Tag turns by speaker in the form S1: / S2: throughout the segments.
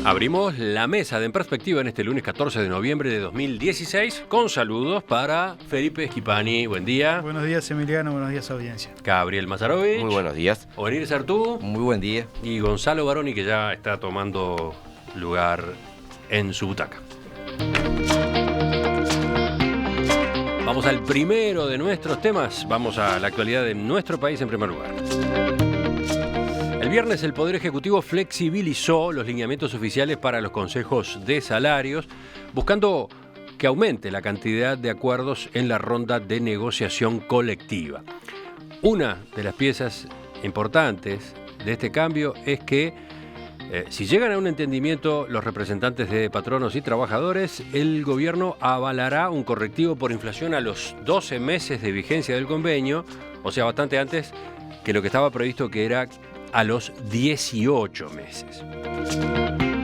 S1: Abrimos la mesa de En Perspectiva en este lunes 14 de noviembre de 2016 con saludos para Felipe Esquipani. Buen día.
S2: Buenos días, Emiliano. Buenos días, audiencia.
S1: Gabriel Mazarovich.
S3: Muy buenos días.
S1: Ovenir Sartú.
S3: Muy buen día.
S1: Y Gonzalo Baroni, que ya está tomando lugar en su butaca. Vamos al primero de nuestros temas. Vamos a la actualidad de nuestro país en primer lugar. El viernes el Poder Ejecutivo flexibilizó los lineamientos oficiales para los consejos de salarios, buscando que aumente la cantidad de acuerdos en la ronda de negociación colectiva. Una de las piezas importantes de este cambio es que si llegan a un entendimiento los representantes de patronos y trabajadores, el gobierno avalará un correctivo por inflación a los 12 meses de vigencia del convenio, o sea, bastante antes que lo que estaba previsto, que era a los 18 meses.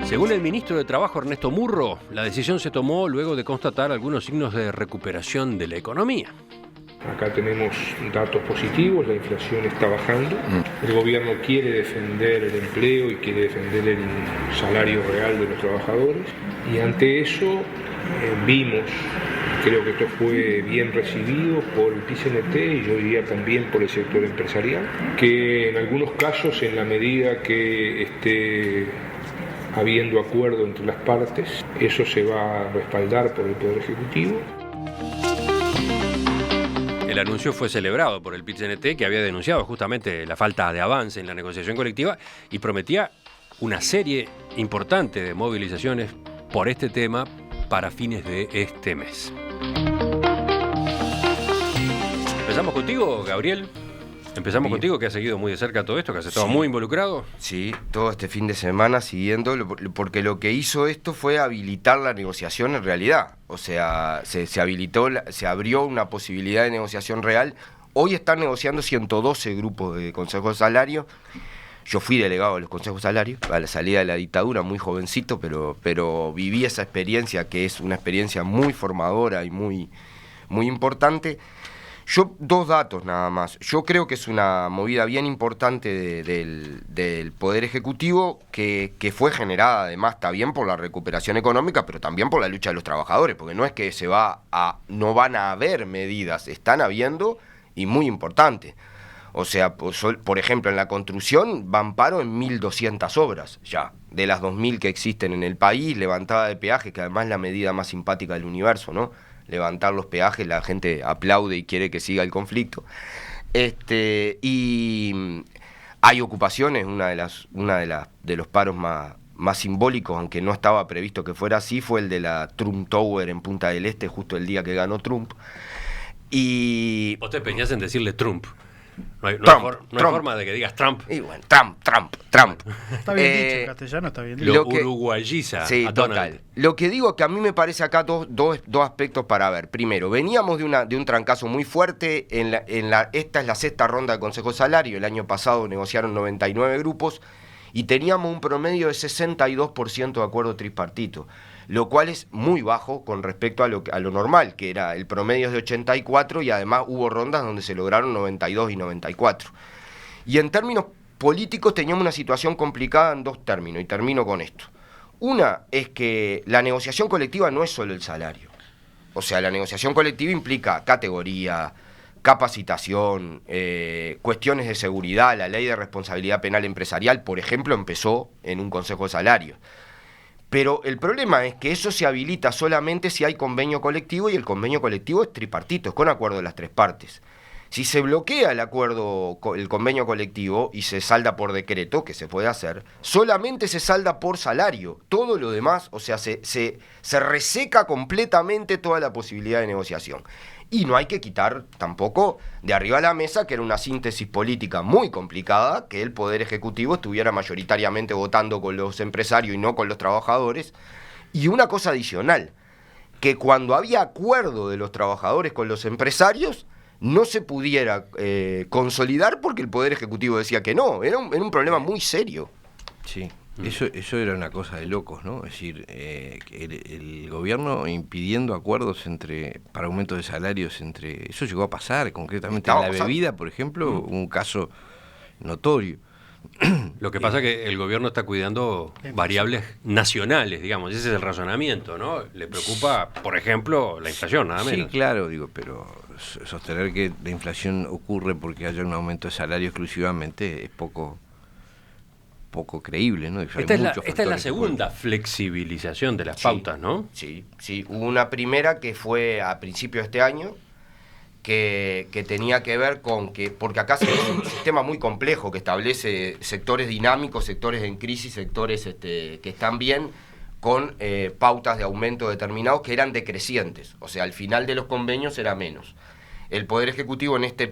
S1: Según el ministro de Trabajo, Ernesto Murro, la decisión se tomó luego de constatar algunos signos de recuperación de la economía.
S4: Acá tenemos datos positivos, la inflación está bajando, el gobierno quiere defender el empleo y quiere defender el salario real de los trabajadores, y ante eso vimos, creo que esto fue bien recibido por el PIT-CNT y yo diría también por el sector empresarial, que en algunos casos, en la medida que esté habiendo acuerdo entre las partes, eso se va a respaldar por el Poder Ejecutivo.
S1: El anuncio fue celebrado por el PIT-CNT, que había denunciado justamente la falta de avance en la negociación colectiva y prometía una serie importante de movilizaciones por este tema para fines de este mes. Empezamos contigo, Gabriel. Empezamos contigo, que has seguido muy de cerca todo esto, que has estado muy involucrado.
S3: Sí, todo este fin de semana siguiendo, porque lo que hizo esto fue habilitar la negociación en realidad. O sea, se habilitó, se abrió una posibilidad de negociación real. Hoy están negociando 112 grupos de consejos de salario. Yo fui delegado de los consejos de salario a la salida de la dictadura, muy jovencito, pero viví esa experiencia, que es una experiencia muy formadora y muy, muy importante. Dos datos nada más. Yo creo que es una movida bien importante del Poder Ejecutivo que fue generada además también por la recuperación económica, pero también por la lucha de los trabajadores, porque no es que no van a haber medidas, están habiendo, y muy importante. O sea, por ejemplo, en la construcción van paro en 1.200 obras ya, de las 2.000 que existen en el país, levantada de peaje, que además es la medida más simpática del universo, ¿no? Levantar los peajes, la gente aplaude y quiere que siga el conflicto. Y hay ocupaciones, de los paros más simbólicos, aunque no estaba previsto que fuera así, fue el de la Trump Tower en Punta del Este, justo el día que ganó Trump. Y
S1: vos te empeñás en decirle Trump. No hay forma de que digas Trump.
S3: Y bueno, Trump.
S2: Está bien dicho, en castellano está bien dicho.
S1: Lo uruguayiza
S3: sí,
S1: a Donald.
S3: total. Lo que digo es que a mí me parece acá dos aspectos para ver. Primero, veníamos de un trancazo muy fuerte. Esta es la sexta ronda de Consejo de Salario. El año pasado negociaron 99 grupos y teníamos un promedio de 62% de acuerdo tripartito, lo cual es muy bajo con respecto a lo normal, que era el promedio es de 84, y además hubo rondas donde se lograron 92 y 94. Y en términos políticos teníamos una situación complicada en dos términos, y termino con esto. Una es que la negociación colectiva no es solo el salario. O sea, la negociación colectiva implica categoría, capacitación, cuestiones de seguridad. La ley de responsabilidad penal empresarial, por ejemplo, empezó en un consejo de salario. Pero el problema es que eso se habilita solamente si hay convenio colectivo, y el convenio colectivo es tripartito, es con acuerdo de las tres partes. Si se bloquea el convenio colectivo y se salda por decreto, que se puede hacer, solamente se salda por salario. Todo lo demás, o sea, se reseca completamente toda la posibilidad de negociación. Y no hay que quitar tampoco de arriba de la mesa que era una síntesis política muy complicada, que el Poder Ejecutivo estuviera mayoritariamente votando con los empresarios y no con los trabajadores. Y una cosa adicional, que cuando había acuerdo de los trabajadores con los empresarios, no se pudiera consolidar porque el Poder Ejecutivo decía que no. Era un problema muy serio.
S5: Sí. Eso era una cosa de locos, ¿no? Es decir, el gobierno impidiendo acuerdos para aumento de salarios eso llegó a pasar, concretamente en la bebida, por ejemplo, un caso notorio.
S1: Lo que pasa es que el gobierno está cuidando variables nacionales, digamos, ese es el razonamiento, ¿no? Le preocupa, por ejemplo, la inflación, nada menos.
S5: Sí, claro, pero sostener que la inflación ocurre porque haya un aumento de salario exclusivamente es poco creíble, ¿no?
S1: Esta es la segunda flexibilización de las pautas, ¿no?
S3: Sí. Hubo una primera que fue a principios de este año, que tenía que ver con que, porque acá es un sistema muy complejo que establece sectores dinámicos, sectores en crisis, sectores que están bien, con pautas de aumento determinados que eran decrecientes, o sea, al final de los convenios era menos. El Poder Ejecutivo en este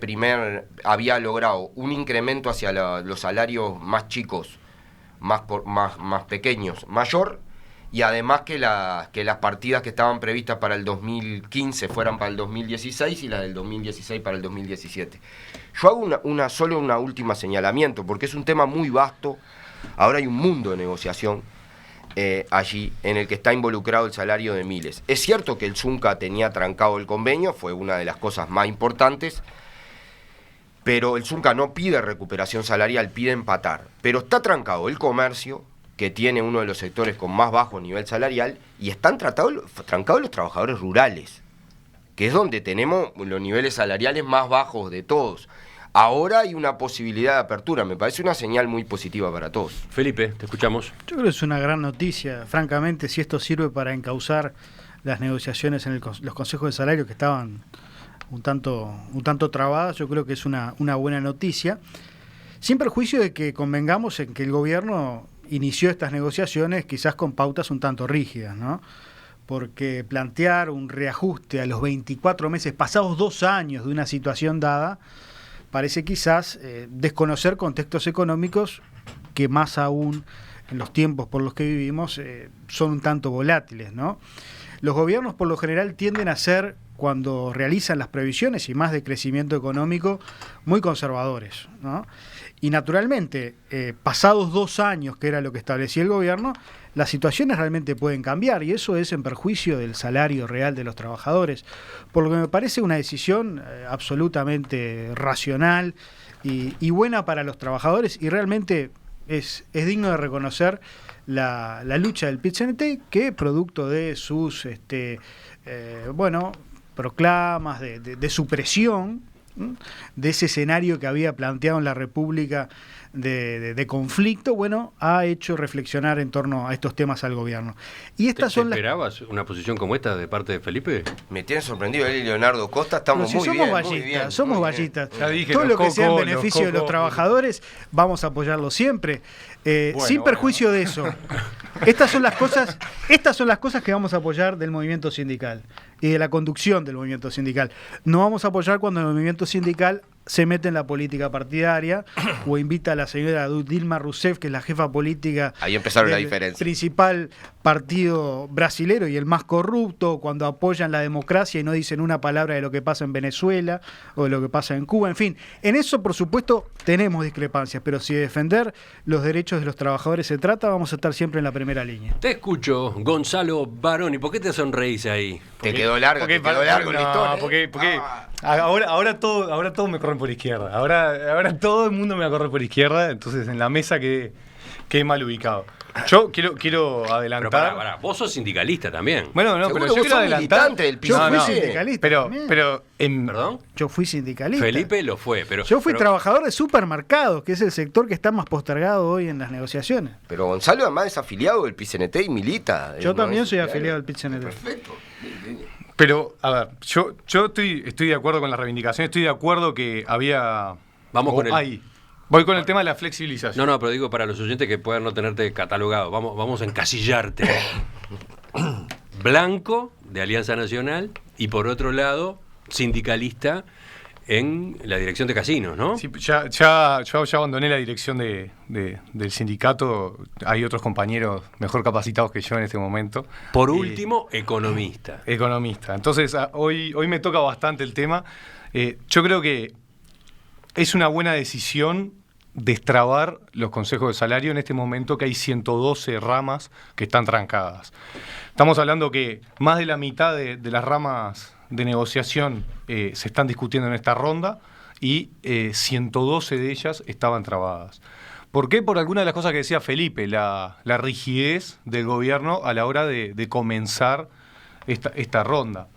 S3: había logrado un incremento hacia los salarios más chicos, más pequeños, mayor, y además que las partidas que estaban previstas para el 2015 fueran para el 2016 y las del 2016 para el 2017. Yo hago solo una última señalamiento, porque es un tema muy vasto. Ahora hay un mundo de negociación allí en el que está involucrado el salario de miles. Es cierto que el Zunca tenía trancado el convenio, fue una de las cosas más importantes, pero el Zunca no pide recuperación salarial, pide empatar. Pero está trancado el comercio, que tiene uno de los sectores con más bajo nivel salarial, y están trancados los trabajadores rurales, que es donde tenemos los niveles salariales más bajos de todos. Ahora hay una posibilidad de apertura, me parece una señal muy positiva para todos.
S1: Felipe, te escuchamos.
S2: Yo creo que es una gran noticia, francamente, si esto sirve para encauzar las negociaciones en los consejos de salario que estaban un tanto trabadas. Yo creo que es una buena noticia, sin perjuicio de que convengamos en que el gobierno inició estas negociaciones quizás con pautas un tanto rígidas, ¿no? Porque plantear un reajuste a los 24 meses, pasados 2 años de una situación dada, parece quizás desconocer contextos económicos que, más aún en los tiempos por los que vivimos, son un tanto volátiles, ¿no? Los gobiernos por lo general tienden a ser, cuando realizan las previsiones y más de crecimiento económico, muy conservadores, ¿no? Y naturalmente, pasados 2 años, que era lo que establecía el gobierno, las situaciones realmente pueden cambiar, y eso es en perjuicio del salario real de los trabajadores, por lo que me parece una decisión absolutamente racional y buena para los trabajadores, y realmente es digno de reconocer la lucha del PIT-CNT, que producto de sus proclamas, de su presión, de ese escenario que había planteado en la República de conflicto, ha hecho reflexionar en torno a estos temas al gobierno. Y estas son
S1: ¿Esperabas una posición como esta de parte de Felipe?
S3: Me tiene sorprendido él y Leonardo Costa, estamos muy bien.
S2: Somos ballistas. Todo lo que sea en beneficio de los trabajadores, vamos a apoyarlo siempre. Sin perjuicio de eso. Estas son las cosas que vamos a apoyar del movimiento sindical y de la conducción del movimiento sindical. No vamos a apoyar cuando el movimiento sindical se mete en la política partidaria o invita a la señora Dilma Rousseff, que es la jefa política del principal partido brasilero y el más corrupto, cuando apoyan la democracia y no dicen una palabra de lo que pasa en Venezuela o de lo que pasa en Cuba. En fin, en eso por supuesto tenemos discrepancias, pero si de defender los derechos de los trabajadores se trata, vamos a estar siempre en la primera línea.
S1: Te escucho, Gonzalo Baroni. ¿Por qué te sonreís ahí?
S3: Te quedó largo la historia.
S6: Porque ahora todo me corre por izquierda. Ahora todo el mundo me va a correr por izquierda, entonces en la mesa quedé mal ubicado. Yo quiero adelantar.
S1: Pero pará, vos sos sindicalista también.
S6: Bueno, no, pero yo quiero adelantar.
S2: Yo fui sindicalista.
S6: ¿Perdón?
S2: Yo fui sindicalista.
S1: Felipe lo fue, pero
S2: yo fui trabajador de supermercados, que es el sector que está más postergado hoy en las negociaciones.
S3: Pero Gonzalo además es afiliado del PIT-CNT y milita.
S2: Yo también soy afiliado del PIT-CNT.
S3: Perfecto.
S6: Pero, a ver, yo estoy de acuerdo con la reivindicación, estoy de acuerdo que había... Voy con el tema de la flexibilización.
S1: No, pero digo para los oyentes que puedan no tenerte catalogado. Vamos a encasillarte. Blanco, de Alianza Nacional, y por otro lado, sindicalista en la dirección de casinos, ¿no?
S6: Sí, yo abandoné la dirección del sindicato. Hay otros compañeros mejor capacitados que yo en este momento.
S1: Por último, economista.
S6: Economista. Entonces, hoy me toca bastante el tema. Yo creo que es una buena decisión destrabar los consejos de salario en este momento, que hay 112 ramas que están trancadas. Estamos hablando que más de la mitad de las ramas de negociación se están discutiendo en esta ronda y 112 de ellas estaban trabadas. ¿Por qué? Por alguna de las cosas que decía Felipe, la rigidez del gobierno a la hora de comenzar esta ronda.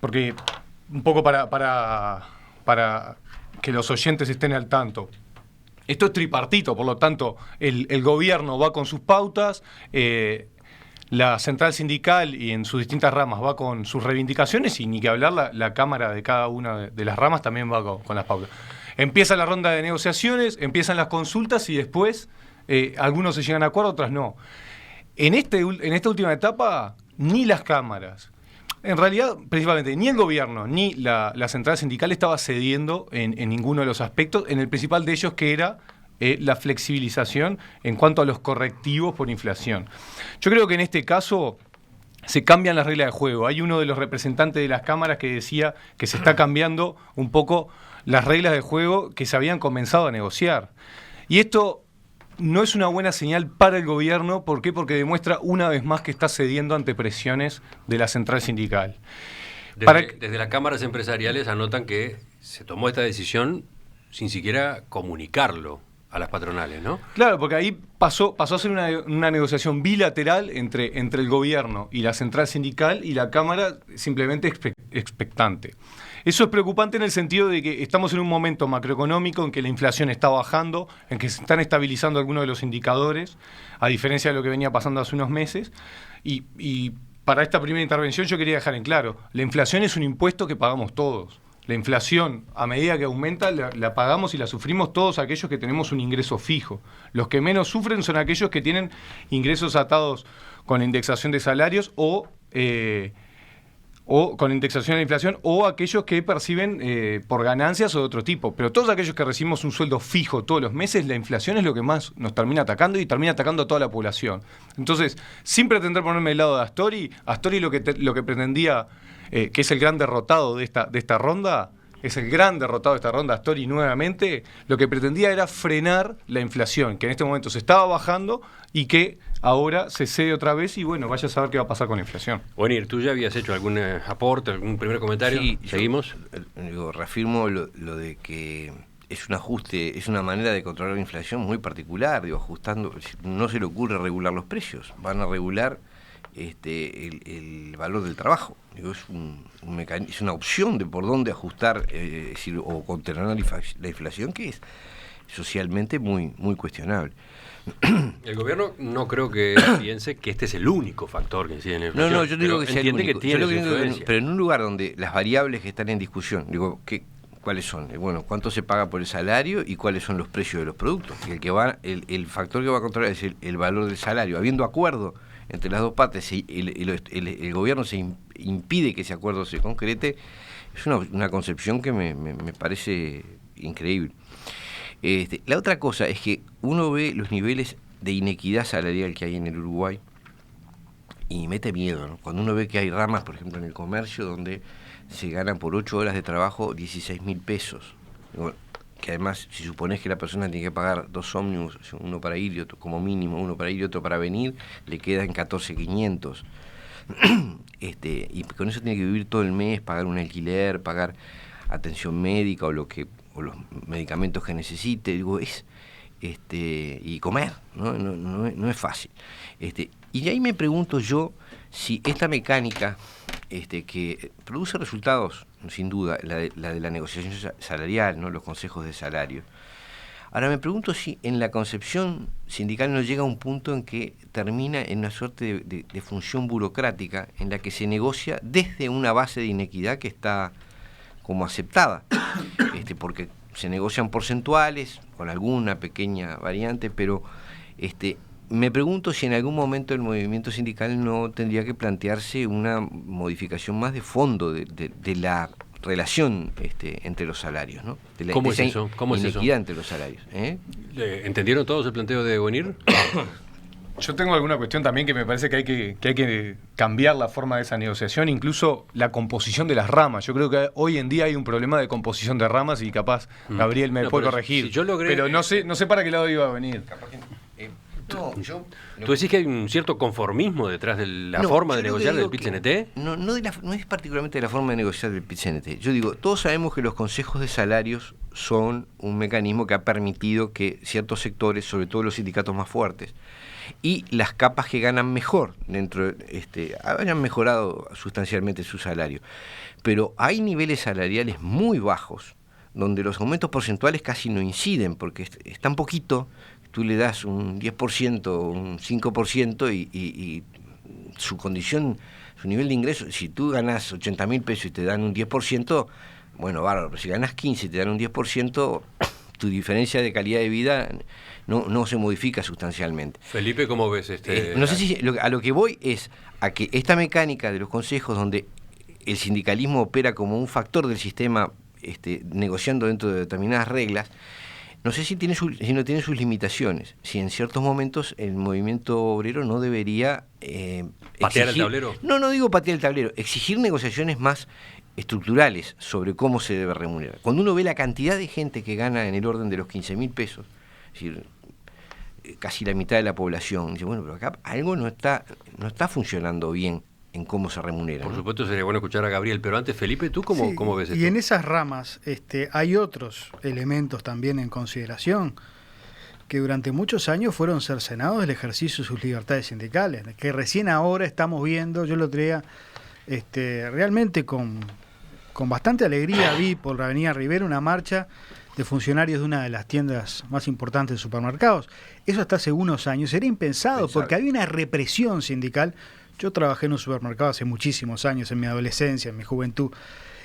S6: Porque, un poco para que los oyentes estén al tanto, esto es tripartito, por lo tanto, el gobierno va con sus pautas, la central sindical y en sus distintas ramas va con sus reivindicaciones, y ni que hablar la Cámara de cada una de las ramas también va con las pautas. Empieza la ronda de negociaciones, empiezan las consultas y después algunos se llegan a acuerdo, otras no. En esta última etapa, ni las cámaras, en realidad, principalmente, ni el gobierno ni la central sindical estaba cediendo en ninguno de los aspectos, en el principal de ellos, que era la flexibilización en cuanto a los correctivos por inflación. Yo creo que en este caso se cambian las reglas de juego. Hay uno de los representantes de las cámaras que decía que se está cambiando un poco las reglas de juego que se habían comenzado a negociar. Y esto no es una buena señal para el gobierno. ¿Por qué? Porque demuestra una vez más que está cediendo ante presiones de la central sindical.
S1: Desde las cámaras empresariales anotan que se tomó esta decisión sin siquiera comunicarlo a las patronales, ¿no?
S6: Claro, porque ahí pasó a ser una negociación bilateral entre el gobierno y la central sindical, y la Cámara simplemente expectante. Eso es preocupante en el sentido de que estamos en un momento macroeconómico en que la inflación está bajando, en que se están estabilizando algunos de los indicadores, a diferencia de lo que venía pasando hace unos meses, y para esta primera intervención yo quería dejar en claro, la inflación es un impuesto que pagamos todos. La inflación, a medida que aumenta, la pagamos y la sufrimos todos aquellos que tenemos un ingreso fijo. Los que menos sufren son aquellos que tienen ingresos atados con la indexación de salarios o con indexación de la inflación, o aquellos que perciben por ganancias o de otro tipo. Pero todos aquellos que recibimos un sueldo fijo todos los meses, la inflación es lo que más nos termina atacando, y termina atacando a toda la población. Entonces, sin pretender ponerme del lado de Astori lo que pretendía, que es el gran derrotado de esta ronda, Astori nuevamente, lo que pretendía era frenar la inflación, que en este momento se estaba bajando y que ahora se cede otra vez, y bueno, vaya a saber qué va a pasar con la inflación.
S1: Wenir, ¿tú ya habías hecho algún aporte, algún primer comentario?
S5: Sí,
S1: ¿Seguimos?
S5: Yo reafirmo lo de que es un ajuste, es una manera de controlar la inflación muy particular, ajustando. No se le ocurre regular los precios, van a regular el valor del trabajo. Es una opción de por dónde ajustar o contener la inflación, que es socialmente muy, muy cuestionable.
S1: El gobierno no creo que piense que este es el único factor que incide en la inflación.
S5: No, yo digo que sea el único. Pero en un lugar donde las variables que están en discusión, ¿cuáles son? Bueno, ¿cuánto se paga por el salario y cuáles son los precios de los productos? El factor que va a controlar es el valor del salario. Habiendo acuerdo entre las dos partes, el gobierno se impide que ese acuerdo se concrete, es una concepción que me parece increíble. La otra cosa es que uno ve los niveles de inequidad salarial que hay en el Uruguay y mete miedo, ¿no? Cuando uno ve que hay ramas, por ejemplo, en el comercio, donde se ganan por 8 horas de trabajo 16.000 pesos. Bueno, que además, si supones que la persona tiene que pagar 2 ómnibus, uno para ir y otro, como mínimo, uno para ir y otro para venir, le quedan 14.500. Y con eso tiene que vivir todo el mes, pagar un alquiler, pagar atención médica o los medicamentos que necesite, y comer, no es fácil. Y de ahí me pregunto yo si esta mecánica que produce resultados, sin duda, la de la negociación salarial, ¿no? Los consejos de salario. Ahora me pregunto si en la concepción sindical no llega a un punto en que termina en una suerte de función burocrática en la que se negocia desde una base de inequidad que está como aceptada, porque se negocian porcentuales con alguna pequeña variante, pero me pregunto si en algún momento el movimiento sindical no tendría que plantearse una modificación más de fondo de la relación entre los salarios, ¿no?
S1: ¿Cómo es eso?
S5: Inequidad entre los salarios.
S1: ¿Entendieron todos el planteo de Wenir?
S6: Yo tengo alguna cuestión también que me parece que hay que cambiar la forma de esa negociación, incluso la composición de las ramas. Yo creo que hoy en día hay un problema de composición de ramas y capaz Gabriel me puede corregir.
S1: Si yo logré,
S6: pero no sé para qué lado iba a venir.
S1: ¿Tú decís que hay un cierto conformismo detrás de la forma de negociar del PIT-CNT?
S5: No es particularmente de la forma de negociar del PIT-CNT. Yo digo, todos sabemos que los consejos de salarios son un mecanismo que ha permitido que ciertos sectores, sobre todo los sindicatos más fuertes, y las capas que ganan mejor hayan mejorado sustancialmente su salario. Pero hay niveles salariales muy bajos, donde los aumentos porcentuales casi no inciden, porque es tan poquito, tú le das un 10%, un 5% y su condición, su nivel de ingreso, si tú ganas 80.000 pesos y te dan un 10%, bueno, bárbaro, pero si ganas 15 y te dan un 10%, tu diferencia de calidad de vida no se modifica sustancialmente.
S1: Felipe, ¿cómo ves
S5: no sé si a lo que voy es a que esta mecánica de los consejos, donde el sindicalismo opera como un factor del sistema, negociando dentro de determinadas reglas, no sé si no tiene sus limitaciones, si en ciertos momentos el movimiento obrero no debería
S1: ¿patear el tablero?
S5: No digo patear el tablero, exigir negociaciones más estructurales sobre cómo se debe remunerar. Cuando uno ve la cantidad de gente que gana en el orden de los 15.000 pesos, es decir, casi la mitad de la población, dice, bueno, pero acá algo no está funcionando bien en cómo se remunera.
S1: Por supuesto sería bueno escuchar a Gabriel, pero antes, Felipe, ¿tú cómo ves esto?
S2: Y en esas ramas hay otros elementos también en consideración que durante muchos años fueron cercenados del ejercicio de sus libertades sindicales, que recién ahora estamos viendo. Yo lo traía realmente con bastante alegría, vi por la Avenida Rivera una marcha de funcionarios de una de las tiendas más importantes de supermercados. Eso hasta hace unos años era impensado, porque había una represión sindical. Yo trabajé en un supermercado hace muchísimos años, en mi adolescencia, en mi juventud,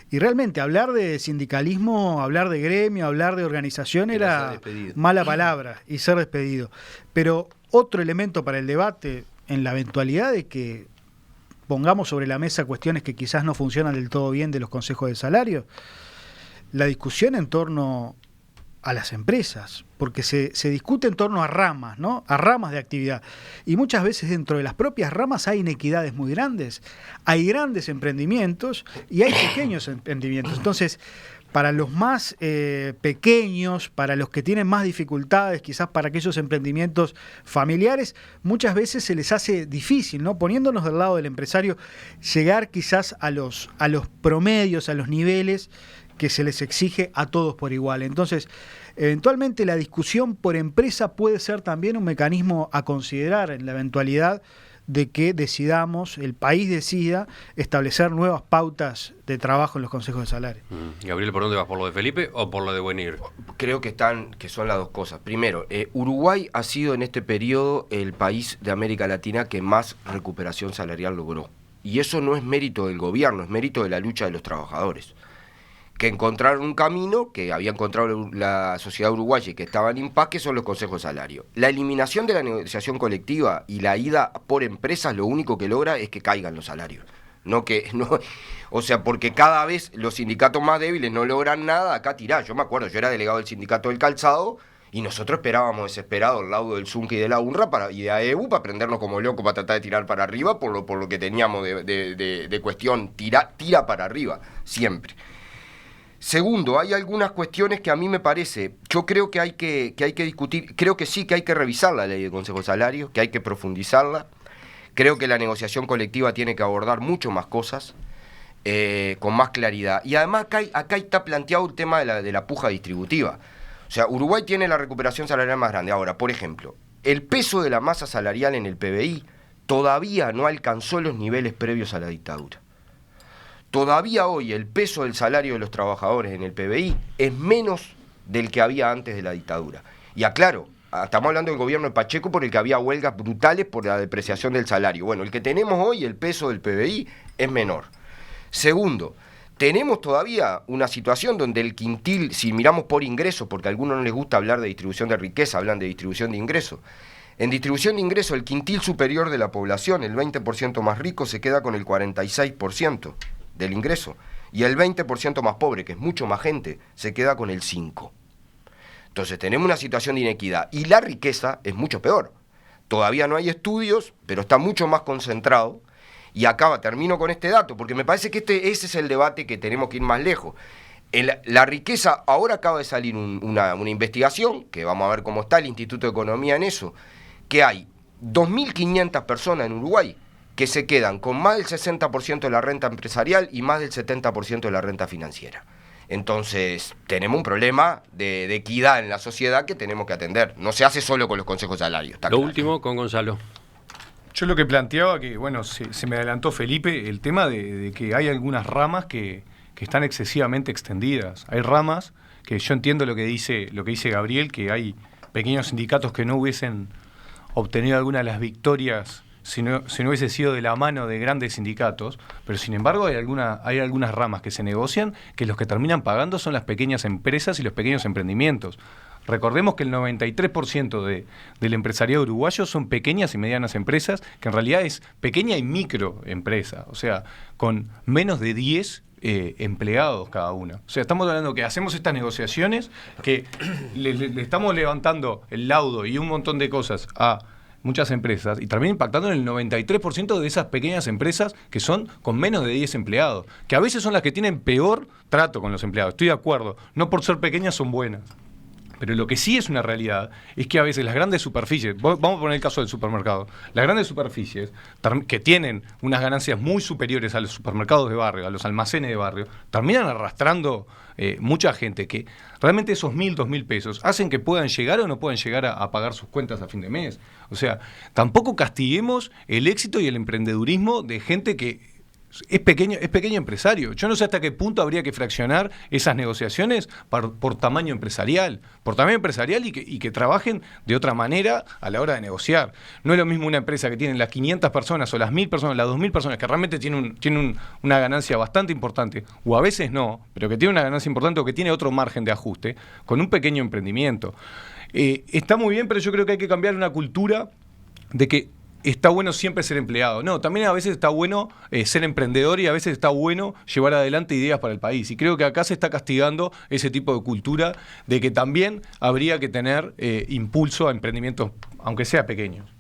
S2: y realmente hablar de sindicalismo, hablar de gremio, hablar de organización era mala palabra y ser despedido. Pero otro elemento para el debate, en la eventualidad de que pongamos sobre la mesa cuestiones que quizás no funcionan del todo bien de los consejos de salario, la discusión en torno a las empresas, porque se discute en torno a ramas, ¿no? A ramas de actividad. Y muchas veces dentro de las propias ramas hay inequidades muy grandes. Hay grandes emprendimientos y hay pequeños emprendimientos. Entonces, para los más pequeños, para los que tienen más dificultades, quizás para aquellos emprendimientos familiares, muchas veces se les hace difícil, ¿no? Poniéndonos del lado del empresario, llegar quizás a los promedios, a los niveles que se les exige a todos por igual. Entonces, eventualmente la discusión por empresa puede ser también un mecanismo a considerar en la eventualidad de que el país decida establecer nuevas pautas de trabajo en los consejos de salario.
S1: Gabriel, ¿por dónde vas? ¿Por lo de Felipe o por lo de Buenir?
S3: Creo que son las dos cosas. Primero, Uruguay ha sido en este periodo el país de América Latina que más recuperación salarial logró. Y eso no es mérito del gobierno, es mérito de la lucha de los trabajadores, que encontraron un camino que había encontrado la sociedad uruguaya y que estaba en impas, que son los consejos de salario. La eliminación de la negociación colectiva y la ida por empresas lo único que logra es que caigan los salarios. Porque cada vez los sindicatos más débiles no logran nada, acá tirá. Yo me acuerdo, yo era delegado del sindicato del calzado y nosotros esperábamos desesperados el laudo del ZUNC y de la UNRWA y de AEU para prendernos como locos para tratar de tirar para arriba por lo que teníamos de cuestión, tira para arriba, siempre. Segundo, hay algunas cuestiones que a mí me parece, yo creo que hay que discutir, creo que sí que hay que revisar la ley de Consejo de Salarios, que hay que profundizarla. Creo que la negociación colectiva tiene que abordar mucho más cosas, con más claridad. Y además acá está planteado el tema de la puja distributiva. O sea, Uruguay tiene la recuperación salarial más grande. Ahora, por ejemplo, el peso de la masa salarial en el PBI todavía no alcanzó los niveles previos a la dictadura. Todavía hoy el peso del salario de los trabajadores en el PBI es menos del que había antes de la dictadura. Y aclaro, estamos hablando del gobierno de Pacheco por el que había huelgas brutales por la depreciación del salario. Bueno, el que tenemos hoy, el peso del PBI, es menor. Segundo, tenemos todavía una situación donde el quintil, si miramos por ingresos, porque a algunos no les gusta hablar de distribución de riqueza, hablan de distribución de ingresos. En distribución de ingresos, el quintil superior de la población, el 20% más rico, se queda con el 46% del ingreso, y el 20% más pobre, que es mucho más gente, se queda con el 5%. Entonces tenemos una situación de inequidad, y la riqueza es mucho peor. Todavía no hay estudios, pero está mucho más concentrado, y termino con este dato, porque me parece que ese es el debate que tenemos que ir más lejos. La riqueza, ahora acaba de salir una investigación, que vamos a ver cómo está el Instituto de Economía en eso, que hay 2.500 personas en Uruguay que se quedan con más del 60% de la renta empresarial y más del 70% de la renta financiera. Entonces, tenemos un problema de equidad en la sociedad que tenemos que atender. No se hace solo con los consejos de salario.
S1: Lo último con Gonzalo.
S6: Yo lo que planteaba, que bueno, se me adelantó Felipe, el tema de que hay algunas ramas que están excesivamente extendidas. Hay ramas que yo entiendo lo que dice Gabriel, que hay pequeños sindicatos que no hubiesen obtenido alguna de las victorias si no hubiese sido de la mano de grandes sindicatos, pero sin embargo hay algunas ramas que se negocian que los que terminan pagando son las pequeñas empresas y los pequeños emprendimientos. Recordemos que el 93% del empresariado uruguayo son pequeñas y medianas empresas, que en realidad es pequeña y microempresa, o sea, con menos de 10 empleados cada una. O sea, estamos hablando que hacemos estas negociaciones, que le estamos levantando el laudo y un montón de cosas a muchas empresas y termina impactando en el 93% de esas pequeñas empresas que son con menos de 10 empleados, que a veces son las que tienen peor trato con los empleados. Estoy de acuerdo, no por ser pequeñas son buenas. Pero lo que sí es una realidad es que a veces las grandes superficies, vamos a poner el caso del supermercado, las grandes superficies que tienen unas ganancias muy superiores a los supermercados de barrio, a los almacenes de barrio, terminan arrastrando mucha gente que realmente esos 1.000, 2.000 pesos hacen que puedan llegar o no puedan llegar a pagar sus cuentas a fin de mes. O sea, tampoco castiguemos el éxito y el emprendedurismo de gente que es pequeño empresario. Yo no sé hasta qué punto habría que fraccionar esas negociaciones por tamaño empresarial. Por tamaño empresarial y que trabajen de otra manera a la hora de negociar. No es lo mismo una empresa que tiene las 500 personas o las 1.000 personas, las 2.000 personas, que realmente tiene una ganancia bastante importante, o a veces no, pero que tiene una ganancia importante o que tiene otro margen de ajuste, con un pequeño emprendimiento. Está muy bien, pero yo creo que hay que cambiar una cultura de que está bueno siempre ser empleado. No, también a veces está bueno ser emprendedor y a veces está bueno llevar adelante ideas para el país. Y creo que acá se está castigando ese tipo de cultura de que también habría que tener impulso a emprendimientos, aunque sea pequeños.